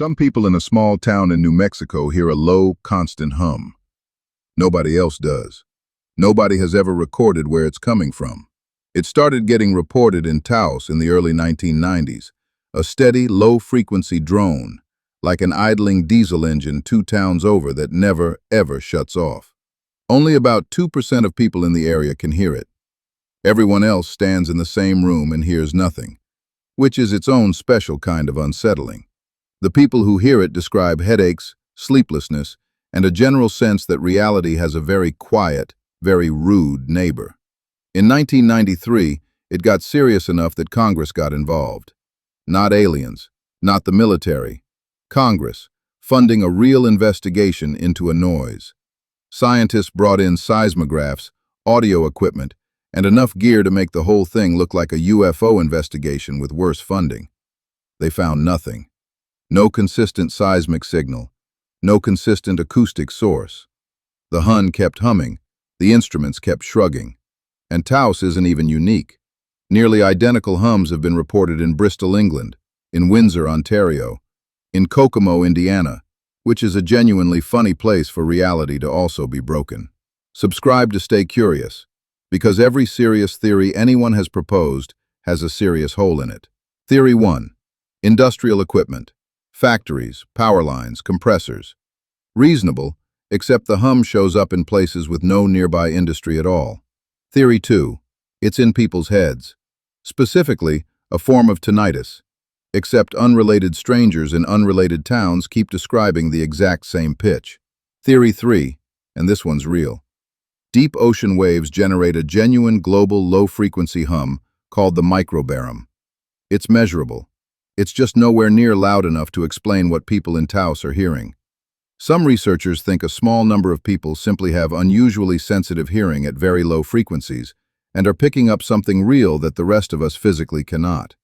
Some people in a small town in New Mexico hear a low, constant hum. Nobody else does. Nobody has ever recorded where it's coming from. It started getting reported in Taos in the early 1990s, a steady, low-frequency drone, like an idling diesel engine 2 towns over that never, ever shuts off. Only about 2% of people in the area can hear it. Everyone else stands in the same room and hears nothing, which is its own special kind of unsettling. The people who hear it describe headaches, sleeplessness, and a general sense that reality has a very quiet, very rude neighbor. In 1993, it got serious enough that Congress got involved. Not aliens, not the military. Congress, funding a real investigation into a noise. Scientists brought in seismographs, audio equipment, and enough gear to make the whole thing look like a UFO investigation with worse funding. They found nothing. No consistent seismic signal. No consistent acoustic source. The Hun kept humming. The instruments kept shrugging. And Taos isn't even unique. Nearly identical hums have been reported in Bristol, England, in Windsor, Ontario, in Kokomo, Indiana, which is a genuinely funny place for reality to also be broken. Subscribe to stay curious, because every serious theory anyone has proposed has a serious hole in it. Theory 1. Industrial equipment. Factories, power lines, compressors. Reasonable, except the hum shows up in places with no nearby industry at all. Theory 2. It's in people's heads. Specifically, a form of tinnitus, except unrelated strangers in unrelated towns keep describing the exact same pitch. Theory 3, and this one's real. Deep ocean waves generate a genuine global low-frequency hum called the microbarom. It's measurable. It's just nowhere near loud enough to explain what people in Taos are hearing. Some researchers think a small number of people simply have unusually sensitive hearing at very low frequencies and are picking up something real that the rest of us physically cannot.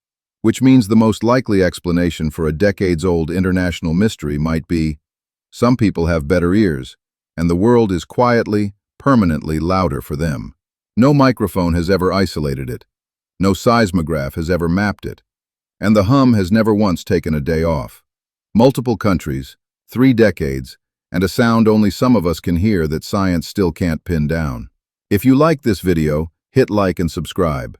Which means the most likely explanation for a decades-old international mystery might be, some people have better ears, and the world is quietly, permanently louder for them. No microphone has ever isolated it. No seismograph has ever mapped it. And the hum has never once taken a day off. Multiple countries, 3 decades, and a sound only some of us can hear that science still can't pin down. If you like this video, hit like and subscribe.